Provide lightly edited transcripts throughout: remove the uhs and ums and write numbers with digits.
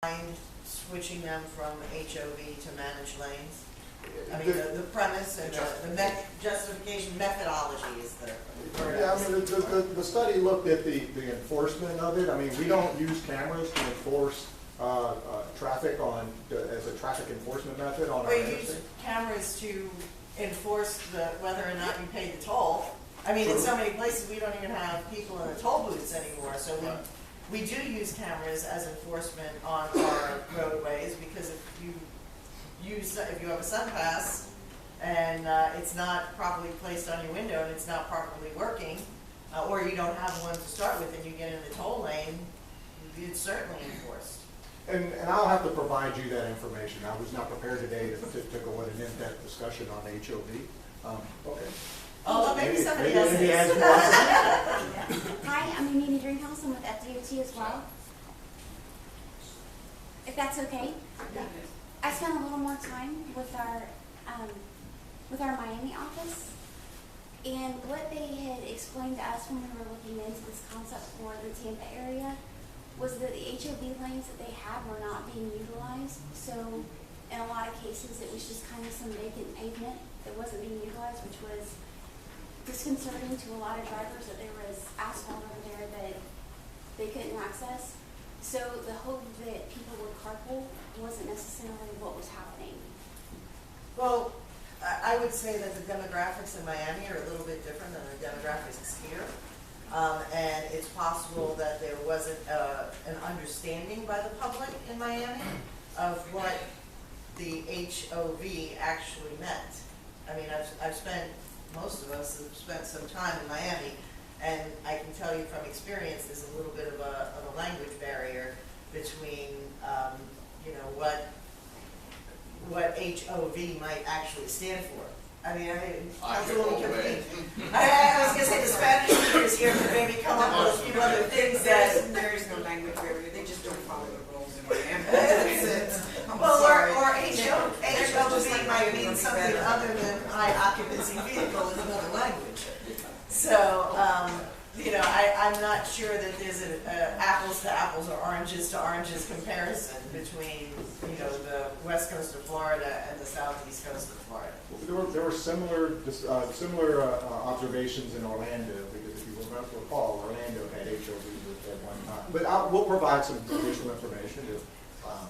mind switching them from HOV to managed lanes? I mean, the premise and the justification methodology is the word. Yeah, I mean, the study looked at the enforcement of it. I mean, we don't use cameras to enforce traffic on, as a traffic enforcement method on our We interstate. use cameras to enforce whether or not you pay the toll. I mean, in so many places, we don't even have people in the toll booths anymore, so we do use cameras as enforcement on our roadways, because if you have a sun pass and it's not properly placed on your window and it's not properly working, or you don't have one to start with and you get in the toll lane, it's certainly enforced. And I'll have to provide you that information. I was not prepared today to go in an in-depth discussion on HOV. Okay. Oh, maybe somebody maybe else Amy has is. more. Hi, I'm Amy Dringhouse. I'm with FDOT as well. If that's okay. I spent a little more time with our Miami office, and what they had explained to us when we were looking into this concept for the Tampa area was that the HOV lanes that they had were not being utilized. So in a lot of cases, it was just kind of some vacant pavement that wasn't being utilized, which was disconcerting to a lot of drivers, that there was asphalt over there that they couldn't access. So the hope that people would carpool wasn't necessarily what was happening. Well, I would say that the demographics in Miami are a little bit different than the demographics here. And it's possible that there wasn't an understanding by the public in Miami of what the HOV actually meant. I mean, most of us have spent some time in Miami, and I can tell you from experience, there's a little bit of a language barrier between, what HOV might actually stand for. I was was going to say the Spanish speakers here could maybe come up with a few other things that. There is no language barrier. They just don't follow the rules in Miami. That's it. Well, or HOV might mean something other than high occupancy vehicle is another language. So, I'm not sure that there's an apples to apples or oranges to oranges comparison between, the west coast of Florida and the southeast coast of Florida. There were similar observations in Orlando, because if you recall, Orlando had HOVs at one time. But we'll provide some additional information.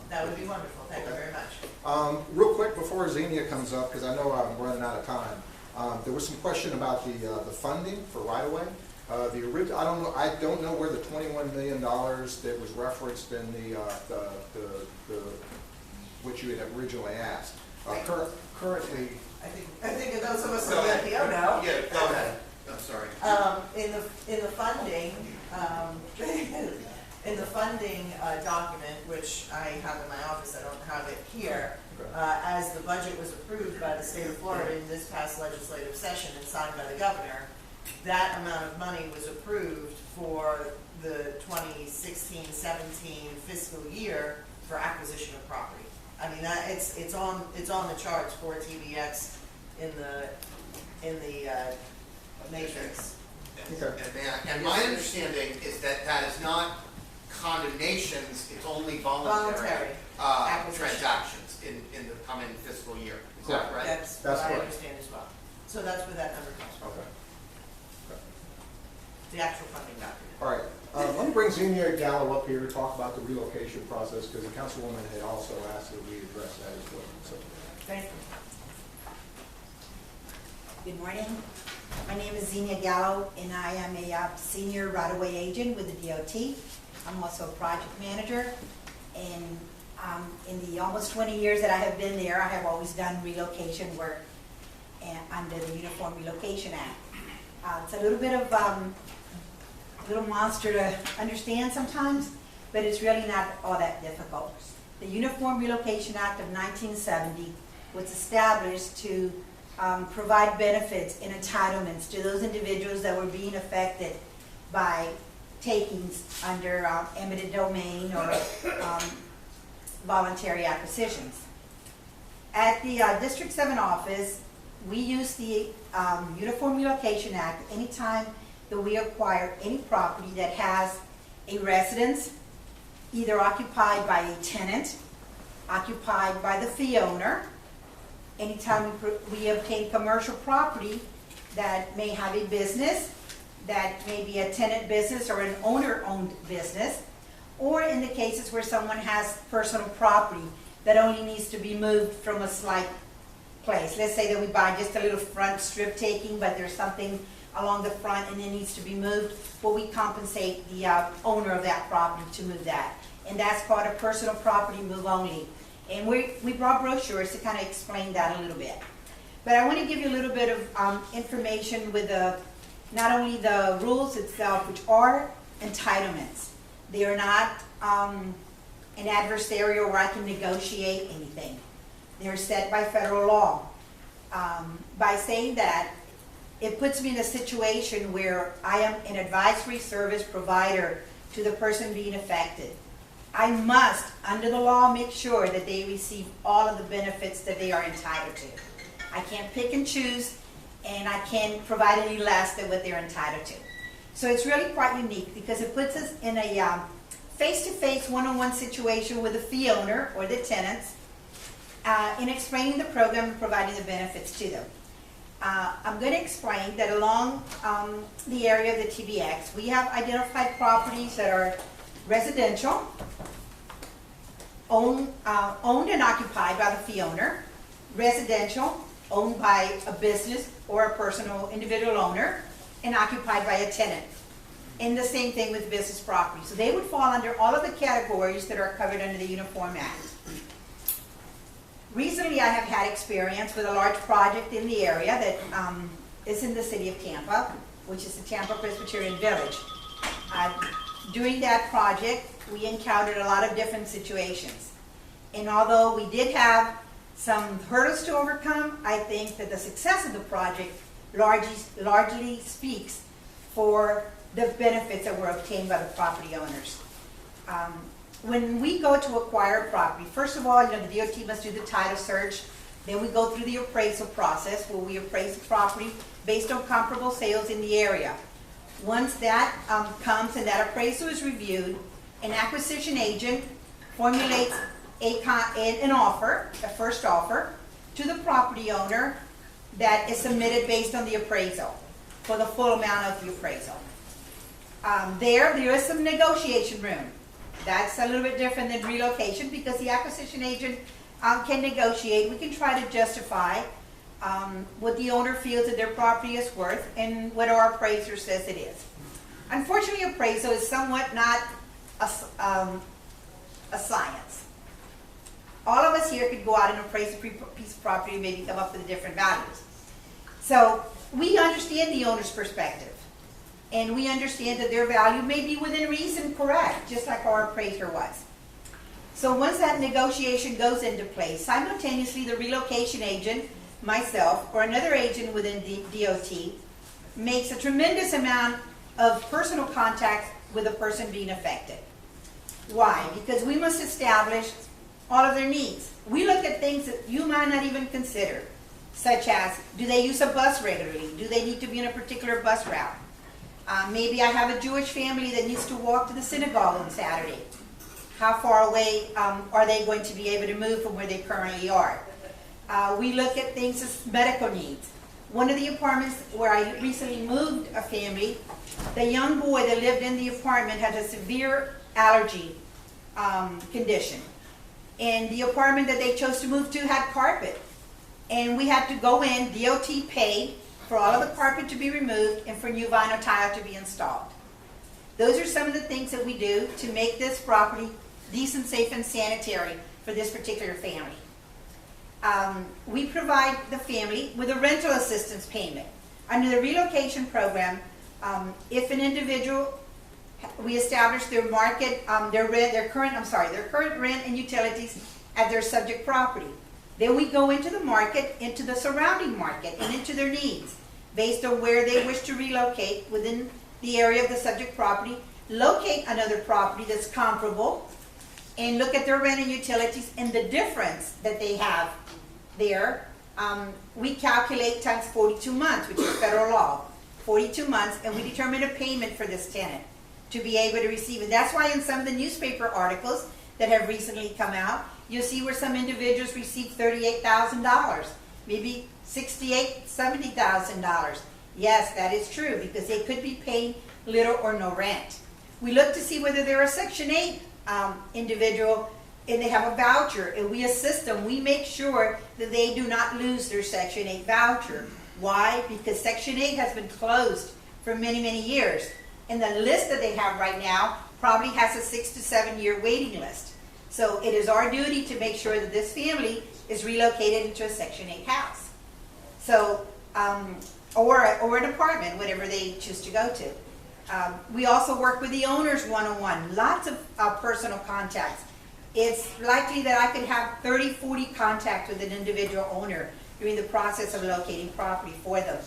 That would be wonderful. Thank you very much. Real quick before Xenia comes up, because I know I'm running out of time, there was some question about the funding for right-of-way. I don't know where the $21 million that was referenced in the what you had originally asked. Currently, I think those of us in the FDO know. Yeah, go ahead. I'm sorry. In the funding, document, which I have in my office, I don't have it here, as the budget was approved by the state of Florida in this past legislative session and signed by the governor, that amount of money was approved for the 2016-17 fiscal year for acquisition of property. I mean, it's on the charts for TBX in the matrix. Okay. And my understanding is that is not condemnations, it's only voluntary transactions in the coming fiscal year. Is that right? That's what I understand as well. So that's where that number comes from. Okay. The actual funding document. All right. Let me bring Xenia Gallo up here to talk about the relocation process, because the councilwoman had also asked that we address that as well. So. Thank you. Good morning. My name is Xenia Gallo, and I am a senior right-of-way agent with the DOT. I'm also a project manager, and in the almost 20 years that I have been there, I have always done relocation work under the Uniform Relocation Act. It's a little bit of little monster to understand sometimes, but it's really not all that difficult. The Uniform Relocation Act of 1970 was established to provide benefits and entitlements to those individuals that were being affected by takings under eminent domain or voluntary acquisitions. At the District 7 office, we use the Uniform Relocation Act anytime that we acquire any property that has a residence, either occupied by a tenant, occupied by the fee owner. Anytime we obtain commercial property that may have a business, that may be a tenant business or an owner-owned business, or in the cases where someone has personal property that only needs to be moved from a slight place. Let's say that we buy just a little front strip taking, but there's something along the front and it needs to be moved. Well, we compensate the owner of that property to move that. And that's called a personal property move only. And we brought brochures to kind of explain that a little bit. But I want to give you a little bit of information with not only the rules itself, which are entitlements. They are not an adversarial where I can negotiate anything. They're set by federal law. By saying that, it puts me in a situation where I am an advisory service provider to the person being affected. I must, under the law, make sure that they receive all of the benefits that they are entitled to. I can't pick and choose, and I can't provide any less than what they're entitled to. So it's really quite unique because it puts us in a face-to-face, one-on-one situation with the fee owner or the tenants in explaining the program and providing the benefits to them. I'm going to explain that along the area of the TBX, we have identified properties that are residential, owned and occupied by the fee owner, residential, owned by a business or a personal individual owner, and occupied by a tenant. And the same thing with business property. So they would fall under all of the categories that are covered under the Uniform Act. Recently, I have had experience with a large project in the area that is in the city of Tampa, which is the Tampa Presbyterian Village. During that project, we encountered a lot of different situations. And although we did have some hurdles to overcome, I think that the success of the project largely speaks for the benefits that were obtained by the property owners. When we go to acquire property, first of all, the DOT must do the title search. Then we go through the appraisal process where we appraise the property based on comparable sales in the area. Once that comes and that appraisal is reviewed, an acquisition agent formulates an offer, a first offer, to the property owner that is submitted based on the appraisal for the full amount of the appraisal. There is some negotiation room. That's a little bit different than relocation because the acquisition agent can negotiate. We can try to justify what the owner feels that their property is worth and what our appraiser says it is. Unfortunately, appraisal is somewhat not a science. All of us here could go out and appraise a piece of property and maybe come up with different values. So we understand the owner's perspective. And we understand that their value may be within reason correct, just like our appraiser was. So once that negotiation goes into place, simultaneously the relocation agent, myself, or another agent within the DOT makes a tremendous amount of personal contact with the person being affected. Why? Because we must establish all of their needs. We look at things that you might not even consider, such as, do they use a bus regularly? Do they need to be in a particular bus route? Maybe I have a Jewish family that needs to walk to the synagogue on Saturday. How far away are they going to be able to move from where they currently are? We look at things as medical needs. One of the apartments where I recently moved a family, the young boy that lived in the apartment had a severe allergy condition. And the apartment that they chose to move to had carpet. And we had to go in, DOT paid for all of the carpet to be removed and for new vinyl tile to be installed. Those are some of the things that we do to make this property decent, safe, and sanitary for this particular family. We provide the family with a rental assistance payment. Under the relocation program, if an individual, we establish their current rent and utilities at their subject property. Then we go into the market, into the surrounding market, and into their needs based on where they wish to relocate within the area of the subject property, locate another property that's comparable, and look at their rent and utilities and the difference that they have there. We calculate times 42 months, which is federal law, 42 months, and we determine a payment for this tenant. to be able to receive it. That's why in some of the newspaper articles that have recently come out, you'll see where some individuals receive $38,000, maybe $68,000, $70,000. Yes, that is true, because they could be paying little or no rent. We look to see whether they're a Section 8 individual and they have a voucher, and we assist them. We make sure that they do not lose their Section 8 voucher. Why? Because Section 8 has been closed for many, many years. And the list that they have right now probably has a 6 to 7 year waiting list. So it is our duty to make sure that this family is relocated into a Section 8 house. So, or an apartment, whatever they choose to go to. We also work with the owners one-on-one, lots of personal contacts. It's likely that I could have 30, 40 contacts with an individual owner during the process of locating property for them.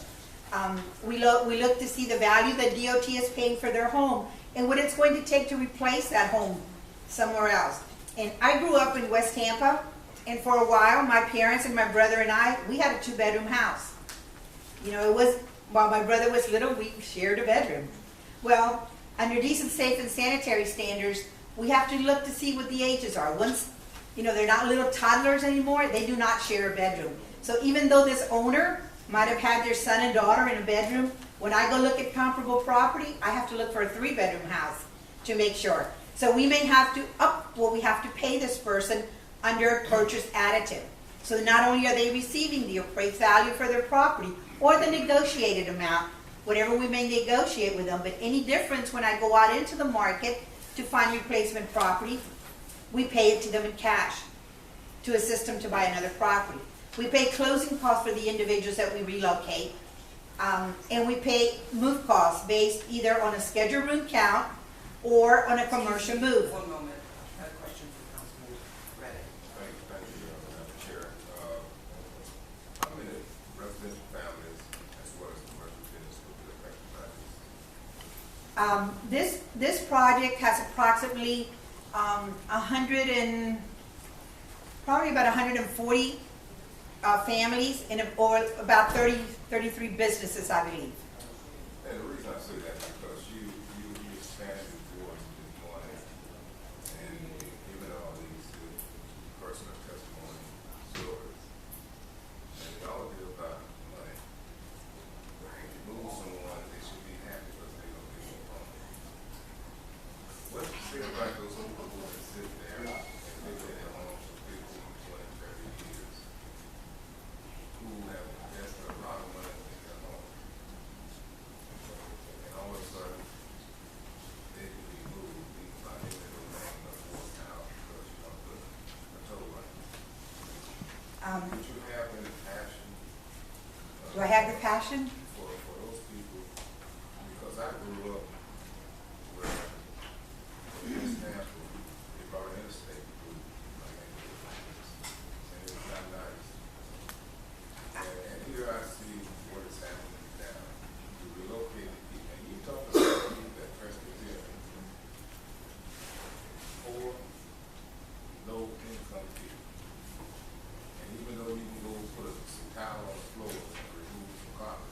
We look to see the value that DOT is paying for their home and what it's going to take to replace that home somewhere else. And I grew up in West Tampa, and for a while, my parents and my brother and I, we had a 2-bedroom house. You know, it was, while my brother was little, we shared a bedroom. Well, under decent, safe, and sanitary standards, we have to look to see what the ages are. Once, you know, they're not little toddlers anymore, they do not share a bedroom. So even though this owner might have had their son and daughter in a bedroom, when I go look at comparable property, I have to look for a 3-bedroom house to make sure. So we may have to up what we have to pay this person under a purchase additive. So not only are they receiving the appraised value for their property or the negotiated amount, whatever we may negotiate with them, but any difference when I go out into the market to find replacement property, we pay it to them in cash to assist them to buy another property. We pay closing costs for the individuals that we relocate, and we pay move costs based either on a scheduled room count or on a commercial move. One moment, I have a question for Councilman Reddick. Thank you, Madam Chair. How many residential families as well as commercial business will be affected by this? This project has approximately probably about 140 families and or about 33 businesses, I believe. And the reason I say that is because you expanded towards this morning and given all these personal testimony stories. And they all deal about money. When you move someone, they should be happy because they're going to get more money. What do you say about those people who sit there and live in their homes for 15, 20, 30 years, who have invested a lot of money in their home, and all of a sudden they can be moved, leave by the domain of 4th house because you don't put a total on it? Would you have any passion? Do I have the passion? For those people, because I grew up where in Stanford, they brought an interstate through my neighborhood, and it was not nice. And here I see what is happening now. You relocate people, and you talk about people that Presbyterian, poor, low income people. And even though you can go put some tile on the floor and remove some carpet,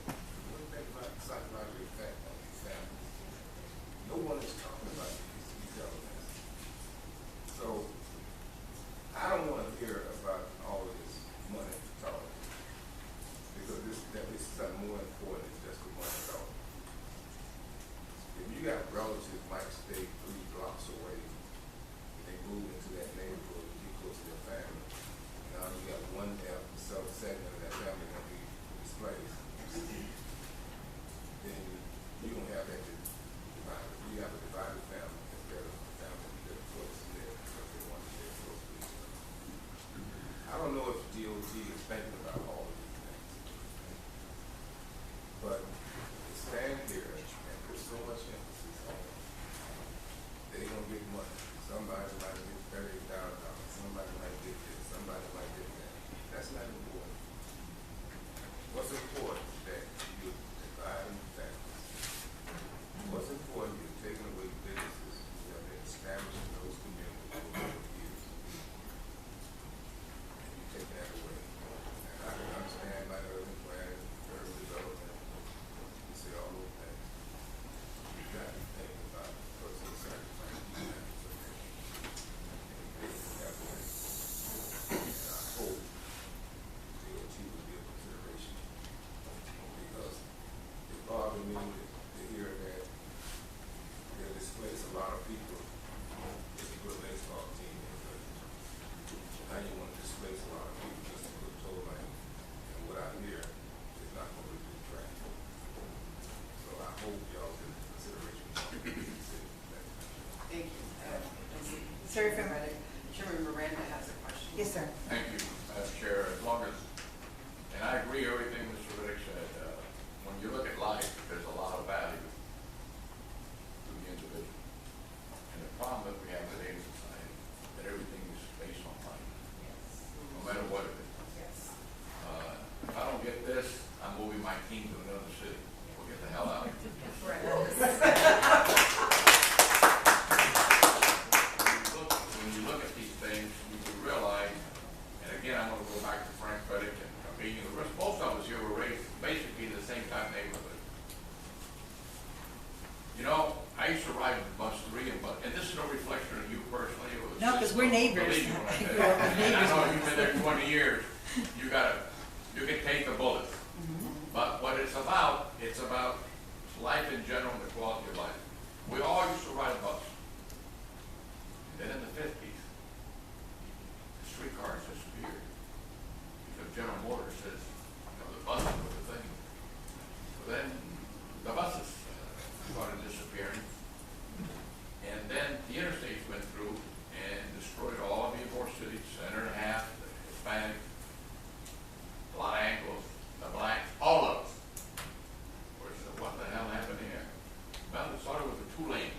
what do you think about the psychological effect on these families? No one is talking about these elements. So I don't want to hear about all of this money talk, because that is something more important than just the money talk. If you got relatives might stay 3 blocks away, they move into that neighborhood to be close to their family. Now you got one segment of that family going to be displaced. Then you don't have that divided. You have a divided family instead of a family that are close to there because they want to stay close to each other. I don't know if DOT is thinking about all of these things, but to stand here and put so much emphasis on they gonna get money. Somebody might get $38,000. Somebody might get this. Somebody might get that. That's not important. What's important is that you're dividing families. What's important is taking away businesses that have been established in those communities over years. And you take that away. And I Chairman Miranda has a question. Yes, sir. Thank you, Madam Chair. As long as, and I agree everything Mr. Riddick said, when you look at life, there's a lot of value to the individual. And the problem that we have today in society, that everything is based on money, no matter what it is. If I don't get this, I'm moving my team to another city. We'll get the hell out of here. When you look at these things, you can realize, and again, I'm going to go back to Frank Riddick and being the rest. Most of us here were raised basically in the same type of neighborhood. You know, I used to ride bus 3 and this is no reflection of you personally. It was No, because we're neighbors. believe me when I say that. And I know you've been there 20 years. You can take the bullet. But what it's about life in general and the quality of life. We all used to ride a bus. Then in the 50s, the streetcars disappeared because General Motors says, the buses were the thing. So then the buses started disappearing. And then the interstates went through and destroyed all of the inner cities, center and a half, the Hispanic, a lot of Anglos, the blacks, all of us. What the hell happened here? Well, it started with a 2-lane,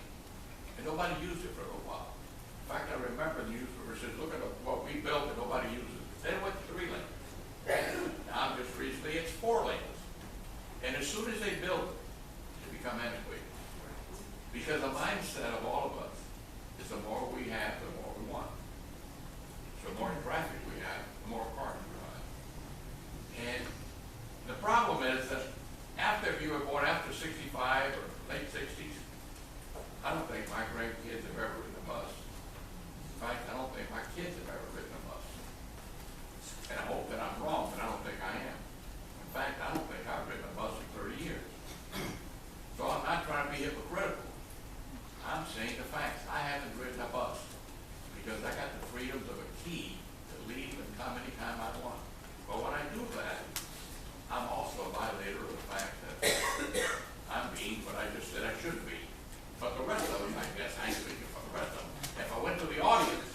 and nobody used it for a little while. In fact, I remember the newspaper says, look at what we built and nobody uses it. Then it went to 3 lanes. Now, just recently, it's 4 lanes. And as soon as they build it, they become antiquated. Because the mindset of all of us is the more we have, the more we want. So the more traffic we have, the more cars we have. And the problem is that after you were born after 65 or late 60s, I don't think my grandkids have ever ridden a bus. In fact, I don't think my kids have ever ridden a bus. And I hope that I'm wrong, but I don't think I am. In fact, I don't think I've ridden a bus in 30 years. So I'm not trying to be hypocritical. I'm saying the facts. I haven't ridden a bus because I got the freedoms of a key to leave and come anytime I want. But when I do that, I'm also a violator of the fact that I'm being what I just said I shouldn't be. But the rest of them, I guess, I ain't speaking for the rest of them. If I went to the audience,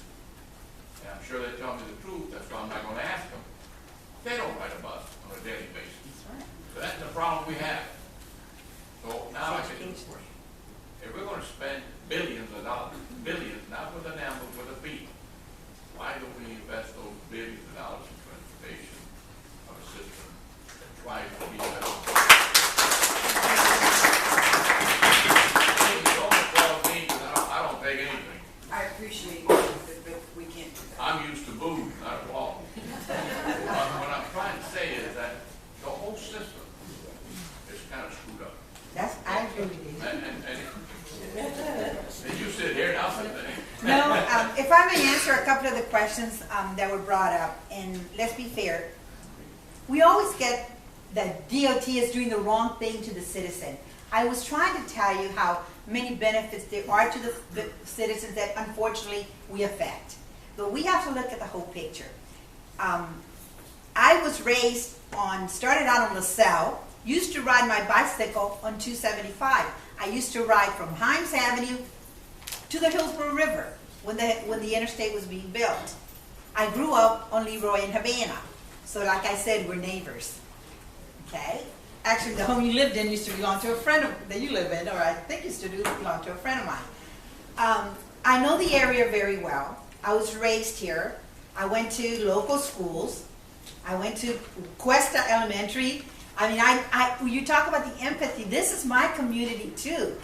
and I'm sure they tell me the truth, that's why I'm not going to ask them. They don't ride a bus on a daily basis. So that's the problem we have. So now I get to the question. If we're going to spend billions of dollars, billions, not with an M, but with a B, why don't we invest those billions of dollars in transportation of a system that tries to be better? I don't take anything. I appreciate it, but we can't do that. I'm used to booze, not applause. What I'm trying to say is that the whole system is kind of screwed up. I agree with you. And you sit here now something. No, if I may answer a couple of the questions that were brought up, and let's be fair, we always get that DOT is doing the wrong thing to the citizen. I was trying to tell you how many benefits there are to the citizens that unfortunately we affect. But we have to look at the whole picture. I was raised started out on LaSalle, used to ride my bicycle on 275. I used to ride from Himes Avenue to the Hillsborough River when the interstate was being built. I grew up on Leroy and Havana. So like I said, we're neighbors. Okay? Actually, the home you lived in used to belong to a friend that you live in, or I think used to belong to a friend of mine. I know the area very well. I was raised here. I went to local schools. I went to Cuesta Elementary. I mean, when you talk about the empathy, this is my community too.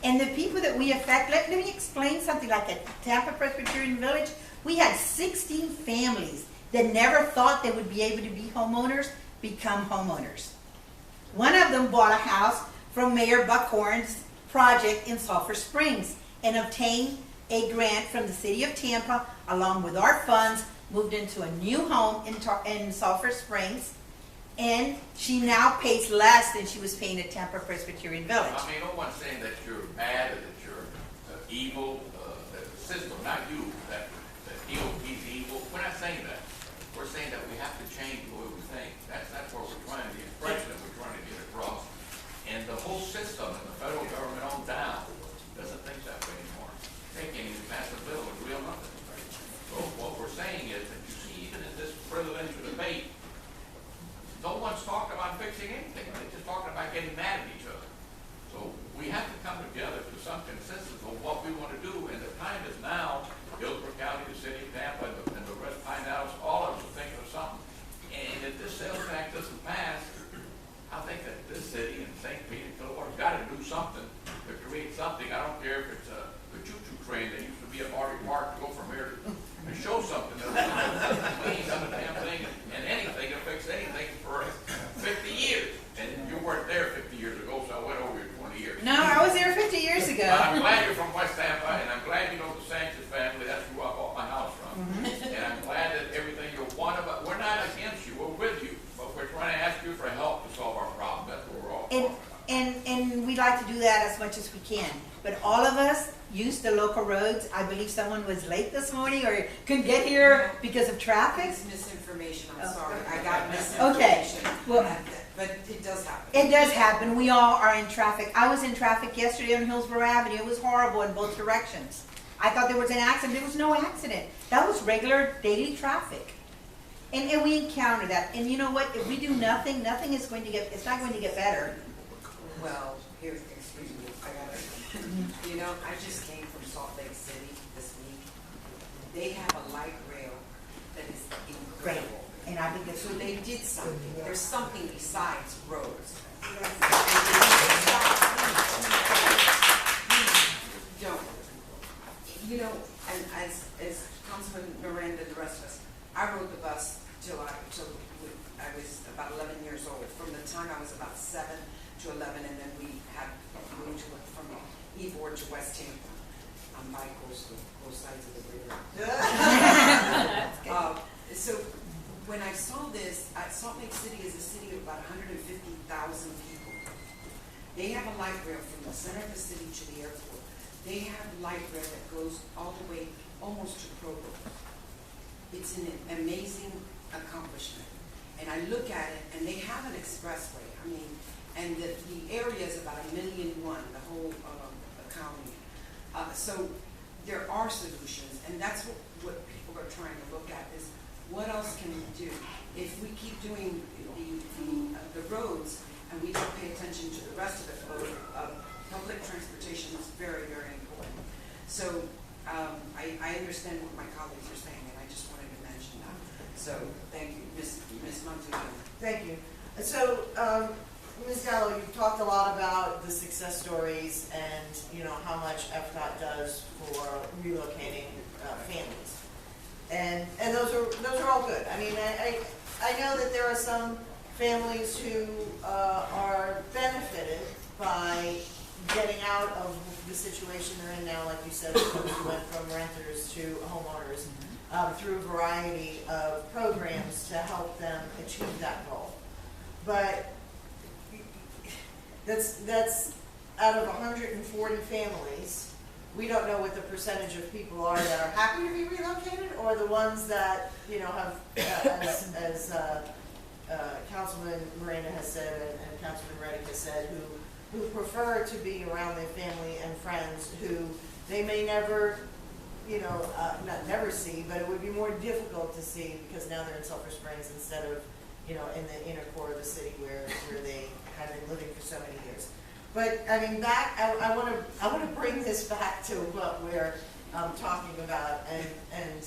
And the people that we affect, let me explain something. Like at Tampa Presbyterian Village, we had 16 families that never thought they would be able to be homeowners, become homeowners. One of them bought a house from Mayor Buckhorn's project in Sulphur Springs and obtained a grant from the city of Tampa, along with our funds, moved into a new home in Sulphur Springs, and she now pays less than she was paying at Tampa Presbyterian Village. I mean, no one's saying that you're bad or that you're evil, that the system, not you, that DOT's evil. We're not saying that. We're saying that we have to change the way we think. That's what we're trying to, the impression that we're trying to get across. And the whole system and the federal government on down doesn't think that way anymore. They can't even pass a bill with real nothing. that as much as we can. But all of us use the local roads. I believe someone was late this morning or couldn't get here because of traffic. It's misinformation, I'm Oh. sorry, I got Okay, misinformation. well- But it does happen. It does happen. We all are in traffic. I was in traffic yesterday on Hillsborough Avenue. It was horrible in both directions. I thought there was an accident. There was no accident. That was regular daily traffic. And we encounter that. And you know what? If we do nothing, nothing is going to get, it's not going to get better. Well, here's, excuse me, I gotta, you know, I just came from Salt Lake City this week. They have a light rail that is incredible. And I think that's So they did something. There's something besides roads. Don't. You know, and as Councilman Miranda and the rest of us, I rode the bus till I was about 11 years old. From the time I was about 7 to 11, and then we had moved from Ybor to West Tampa on bi-coastal, both sides of the river. So when I saw this, Salt Lake City is a city of about 150,000 people. They have a light rail from the center of the city to the airport. They have light rail that goes all the way almost to Provo. It's an amazing accomplishment. And I look at it, and they have an expressway. I mean, and the area is about 1,000,001, the whole county. So there are solutions, and that's what people are trying to look at is what else can we do? If we keep doing the roads and we don't pay attention to the rest of the code, public transportation is very, very important. So I understand what my colleagues are saying, and I just wanted to mention that. So thank you, Ms. Montezuma. Thank you. So, Ms. Gallo, you've talked a lot about the success stories and, you know, how much FDOT does for relocating families. And those are all good. I mean, I know that there are some families who are benefited by getting out of the situation they're in now, like you said, we went from renters to homeowners, through a variety of programs to help them achieve that goal. But that's out of 140 families. We don't know what the percentage of people are that are happy to be relocated, or the ones that, you know, have, as Councilman Miranda has said and Councilman Reddick has said, who prefer to be around their family and friends who they may never, you know, not never see, but it would be more difficult to see because now they're in Sulphur Springs instead of, you know, in the inner core of the city where they have been living for so many years. But I mean, I want to bring this back to what we're talking about, and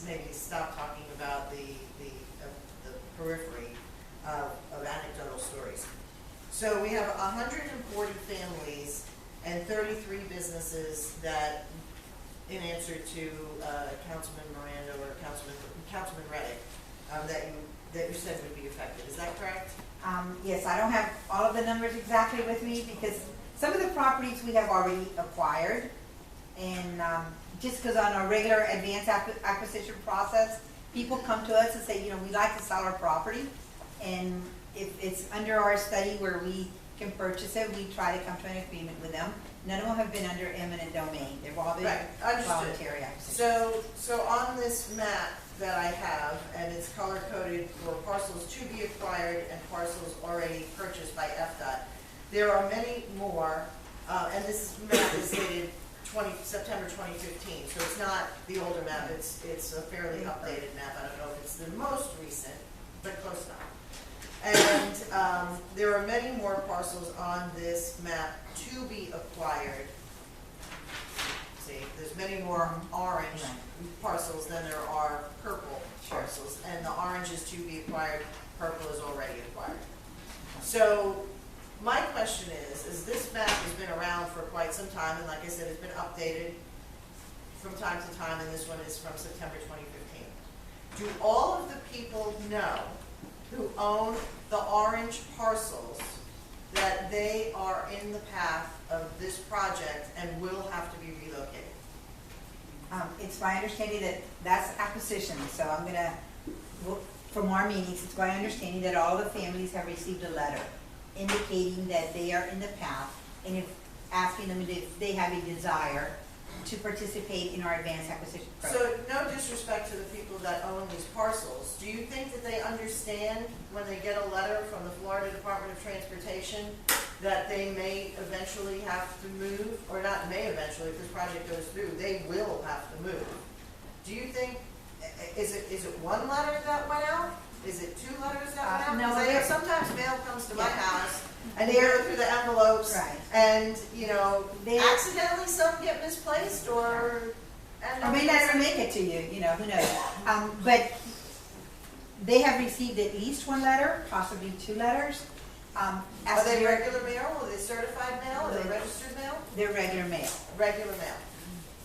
maybe stop talking about the periphery of anecdotal stories. So we have 140 families and 33 businesses that, in answer to Councilman Miranda or Councilman Reddick, that you said would be affected. Is that correct? Yes, I don't have all of the numbers exactly with me because some of the properties we have already acquired, and just because on our regular advanced acquisition process, people come to us and say, you know, we'd like to sell our property, and if it's under our study where we can purchase it, we try to come to an agreement with them. None of them have been under eminent domain. They've all been voluntary acquisitions. So on this map that I have, and it's color-coded for parcels to be acquired and parcels already purchased by FDOT, there are many more, and this map is dated September 2015, so it's not the older map, it's a fairly updated map. I don't know if it's the most recent, but close enough. And there are many more parcels on this map to be acquired. See, there's many more orange parcels than there are purple parcels, and the orange is to be acquired, purple is already acquired. So my question is this map has been around for quite some time, and like I said, it's been updated from time to time, and this one is from September 2015. Do all of the people know who own the orange parcels that they are in the path of this project and will have to be relocated? It's my understanding that that's acquisition, so I'm going to, from our meetings, it's my understanding that all the families have received a letter indicating that they are in the path, and if, asking them if they have a desire to participate in our advanced acquisition program. So, no disrespect to the people that own these parcels, do you think that they understand when they get a letter from the Florida Department of Transportation that they may eventually have to move, or not may eventually, if this project goes through, they will have to move? Do you think, is it one letter that went out? Is it two letters that went out? No, Because I know sometimes mail comes to my Yeah. house, and they go through the envelopes, Right. and, you know, They- accidentally some get misplaced, or end Or up may never make it to you, you know, who knows? But they have received at least one letter, possibly two letters. Are As they to regular mail? Are they certified mail? Are they No. registered mail? They're regular mail. Regular mail.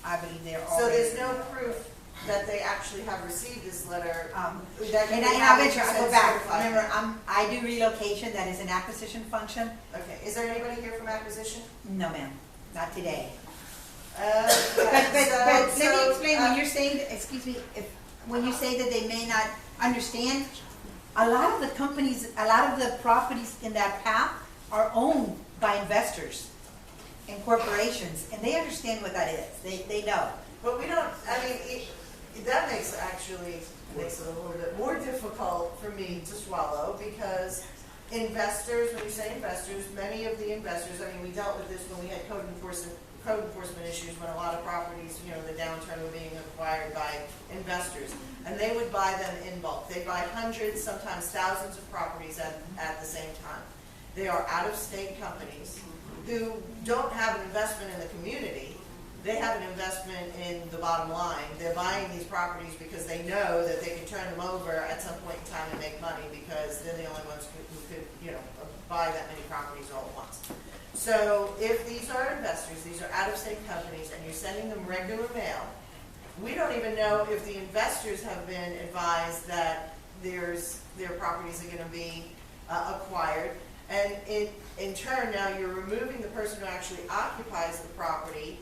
I believe they're all. So there's regular no mail. proof that they actually have received this letter? That And you I have have it it, I said go back, certified? remember, I do relocation, that is an acquisition function. Okay, is there anybody here from acquisition? No, ma'am, not today. But But let me explain, when you're saying, excuse me, when you say that they may not understand, a lot of the companies, a lot of the properties in that path are owned by investors and corporations, and they understand what that is, they know. But we don't, I mean, that makes it a little bit more difficult for me to swallow, because investors, when you say investors, many of the investors, I mean, we dealt with this when we had code enforcement issues, when a lot of properties, you know, the downturn were being acquired by investors, and they would buy them in bulk. They buy hundreds, sometimes thousands of properties at the same time. They are out-of-state companies who don't have an investment in the community. They have an investment in the bottom line. They're buying these properties because they know that they can turn them over at some point in time and make money, because they're the only ones who could, you know, buy that many properties all at once. So if these are investors, these are out-of-state companies, and you're sending them regular mail, we don't even know if the investors have been advised that their properties are going to be acquired. And in turn, now you're removing the person who actually occupies the property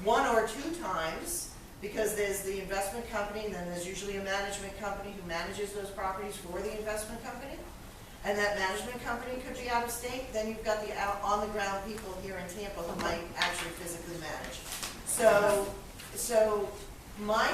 one or two times, because there's the investment company, and then there's usually a management company who manages those properties for the investment company. And that management company could be out of state. Then you've got the on-the-ground people here in Tampa who might actually physically manage. So my